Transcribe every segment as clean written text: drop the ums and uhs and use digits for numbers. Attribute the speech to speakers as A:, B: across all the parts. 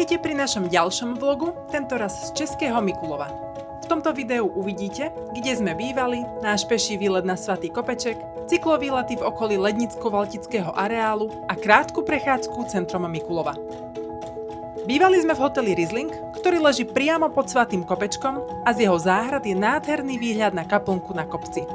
A: Vítajte pri našom ďalšom vlogu, tentoraz z Českého Mikulova. V tomto videu uvidíte, kde sme bývali, náš peší výlet na Svatý Kopeček, cyklovýlety v okolí Lednicko-Valtického areálu a krátku prechádzku centrom Mikulova. Bývali sme v hoteli Riesling, ktorý leží priamo pod Svatým Kopečkom a z jeho záhrad je nádherný výhľad na kaplnku na kopci.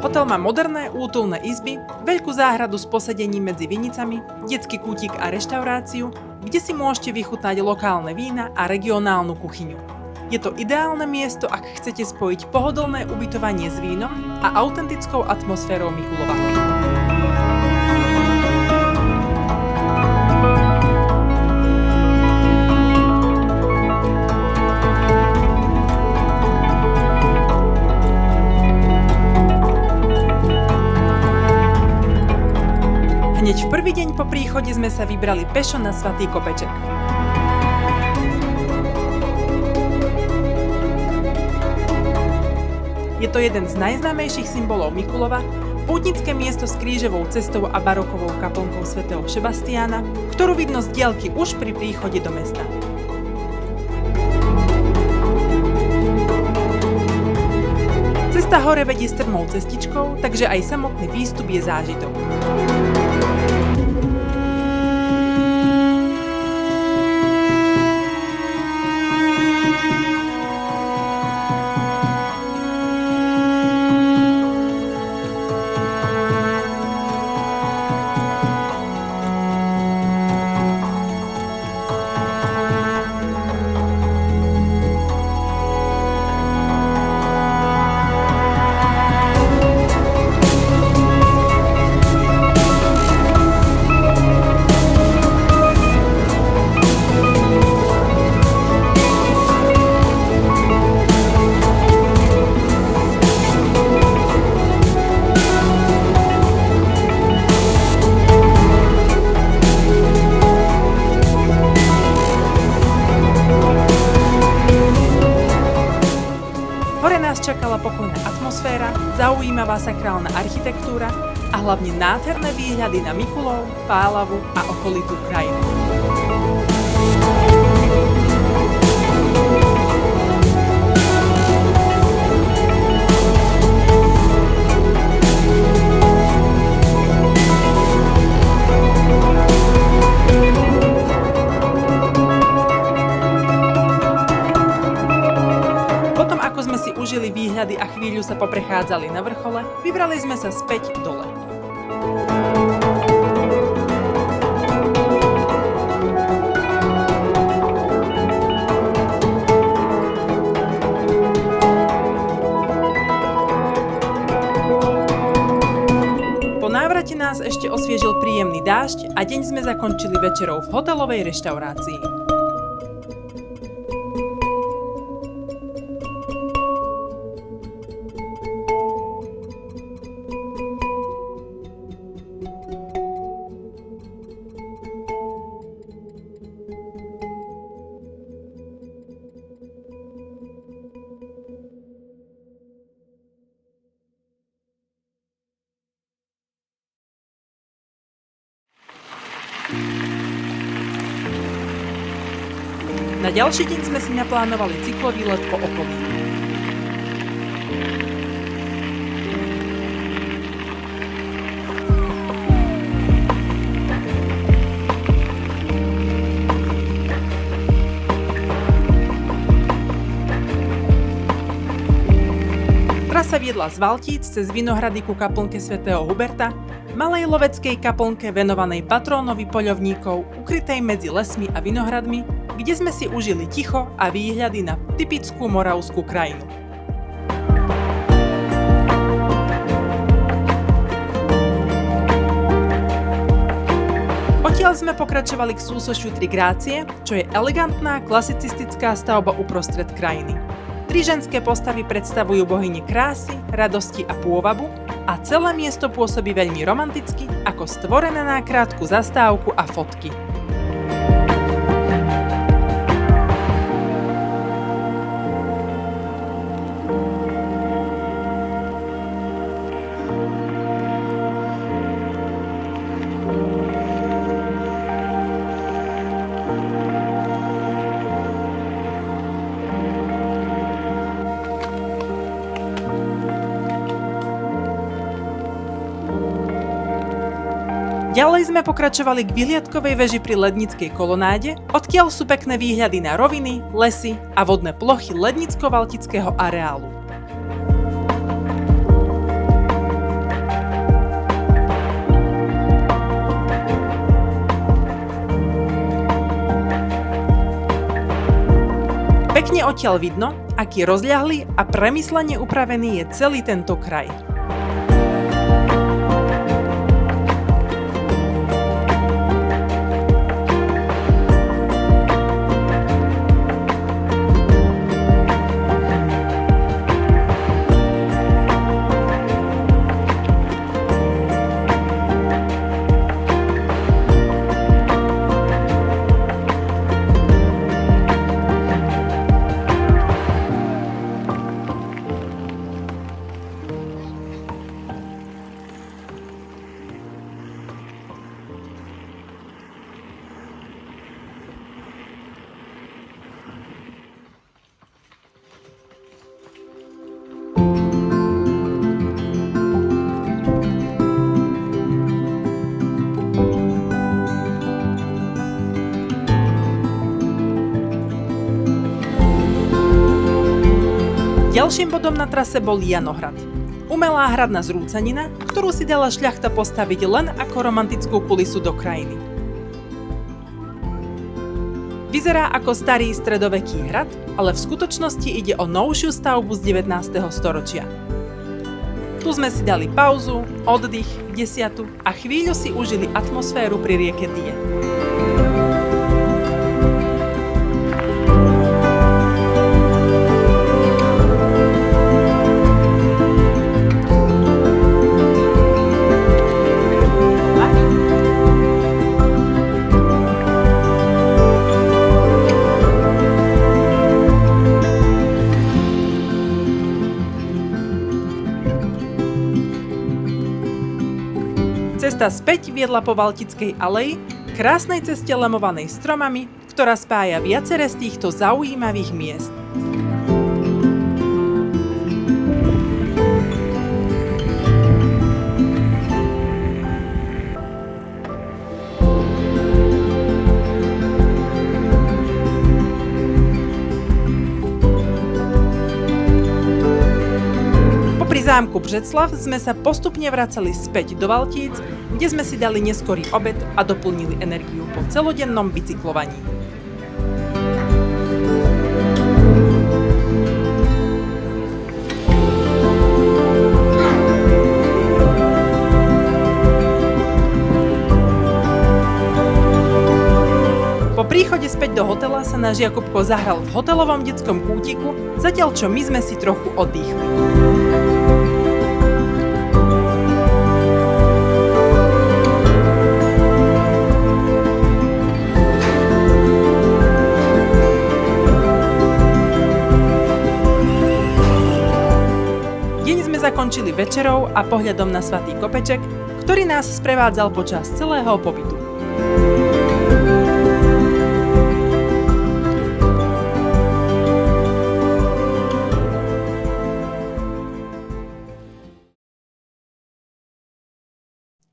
A: Hotel má moderné, útulné izby, veľkú záhradu s posedením medzi vinicami, detský kútik a reštauráciu, kde si môžete vychutnať lokálne vína a regionálnu kuchyňu. Je to ideálne miesto, ak chcete spojiť pohodlné ubytovanie s vínom a autentickou atmosférou Mikulova. Hneď v prvý deň po príchode sme sa vybrali pešo na Svatý Kopeček. Je to jeden z najznámejších symbolov Mikulova, pútnické miesto s krížovou cestou a barokovou kaplnkou svätého Šebastiána, ktorú vidno z diaľky už pri príchode do mesta. Cesta hore vedie strmou cestičkou, takže aj samotný výstup je zážitok. Hore nás čakala pokojná atmosféra, zaujímavá sakrálna architektúra a hlavne nádherné výhľady na Mikulov, Pálavu a okolitú krajinu. Sme si užili výhľady a chvíľu sa poprechádzali na vrchole, vybrali sme sa späť dole. Po návrate nás ešte osviežil príjemný dážď a deň sme zakončili večerou v hotelovej reštaurácii. Na ďalší deň sme si naplánovali cyklovýlet po okolí. Trasa viedla z Valtíc cez Vinohrady ku kaplnke svätého Huberta, malej loveckej kaplnke venovanej patrónovi poľovníkov, ukrytej medzi lesmi a vinohradmi, kde sme si užili ticho a výhľady na typickú moravskú krajinu. Odtiaľ sme pokračovali k súsošiu Tri Grácie, čo je elegantná klasicistická stavba uprostred krajiny. Tri ženské postavy predstavujú bohyne krásy, radosti a pôvabu a celé miesto pôsobí veľmi romanticky, ako stvorené na krátku zastávku a fotky. Ďalej sme pokračovali k vyhliadkovej veži pri Lednickej kolonáde, odkiaľ sú pekné výhľady na roviny, lesy a vodné plochy Lednicko-Valtického areálu. Pekne odtiaľ vidno, aký rozľahlý a premyslene upravený je celý tento kraj. Ďalším bodom na trase bol Janohrad. Umelá hradná zrúcanina, ktorú si dala šľachta postaviť len ako romantickú kulisu do krajiny. Vyzerá ako starý stredoveký hrad, ale v skutočnosti ide o novšiu stavbu z 19. storočia. Tu sme si dali pauzu, oddych, desiatu a chvíľu si užili atmosféru pri rieke Die. Cesta späť viedla po Valtickej aleji, krásnej ceste lemovanej stromami, ktorá spája viacere z týchto zaujímavých miest. Pri zámku Břeclav sme sa postupne vracali späť do Valtíc, kde sme si dali neskorý obed a doplnili energiu po celodennom bicyklovaní. Po príchode späť do hotela sa náš Jakubko zahral v hotelovom detskom kútiku, zatiaľ čo my sme si trochu oddychli. Zakončili večerou a pohľadom na Svatý kopeček, ktorý nás sprevádzal počas celého pobytu.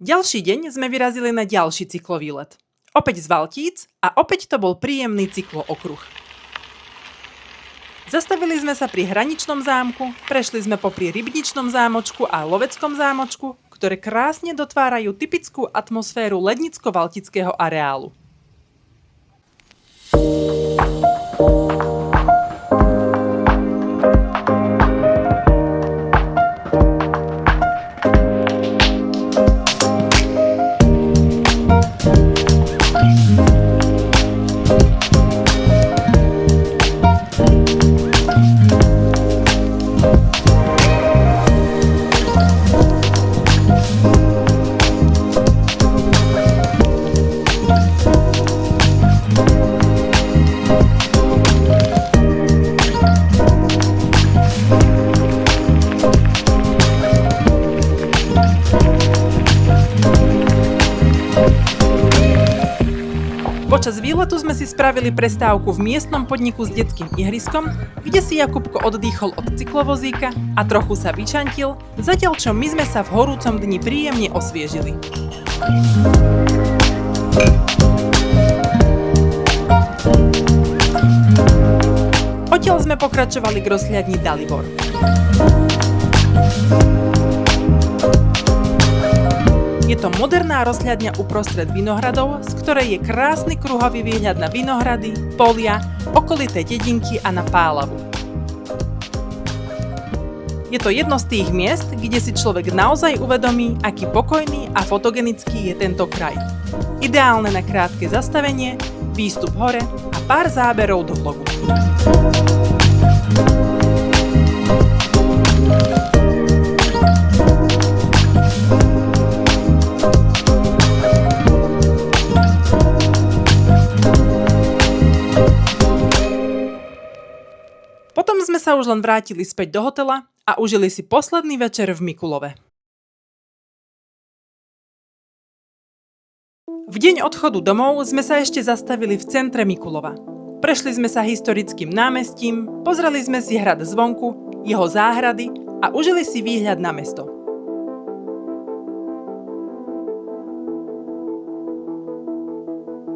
A: Ďalší deň sme vyrazili na ďalší cyklovýlet. Opäť z Valtíc a opäť to bol príjemný cyklookruh. Zastavili sme sa pri hraničnom zámku, prešli sme popri rybničnom zámočku a loveckom zámočku, ktoré krásne dotvárajú typickú atmosféru Lednicko-Valtického areálu. Počas výletu sme si spravili prestávku v miestnom podniku s detským ihriskom, kde si Jakubko oddýchol od cyklovozíka a trochu sa vyčantil, zatiaľ čo my sme sa v horúcom dni príjemne osviežili. Odtiaľ sme pokračovali k rozhľadni Dalibor. Je to moderná rozhľadňa uprostred vinohradov, z ktorej je krásny kruhový výhľad na vinohrady, polia, okolité dedinky a na Pálavu. Je to jedno z tých miest, kde si človek naozaj uvedomí, aký pokojný a fotogenický je tento kraj. Ideálne na krátke zastavenie, výstup hore a pár záberov do vlogu. Potom sme sa už len vrátili späť do hotela a užili si posledný večer v Mikulove. V deň odchodu domov sme sa ešte zastavili v centre Mikulova. Prešli sme sa historickým námestím, pozreli sme si hrad zvonku, jeho záhrady a užili si výhľad na mesto.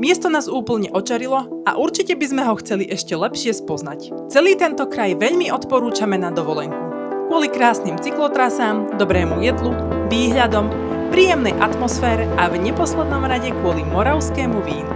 A: Miesto nás úplne očarilo a určite by sme ho chceli ešte lepšie spoznať. Celý tento kraj veľmi odporúčame na dovolenku. Kvôli krásnym cyklotrasám, dobrému jedlu, výhľadom, príjemnej atmosfére a v neposlednom rade kvôli moravskému vínu.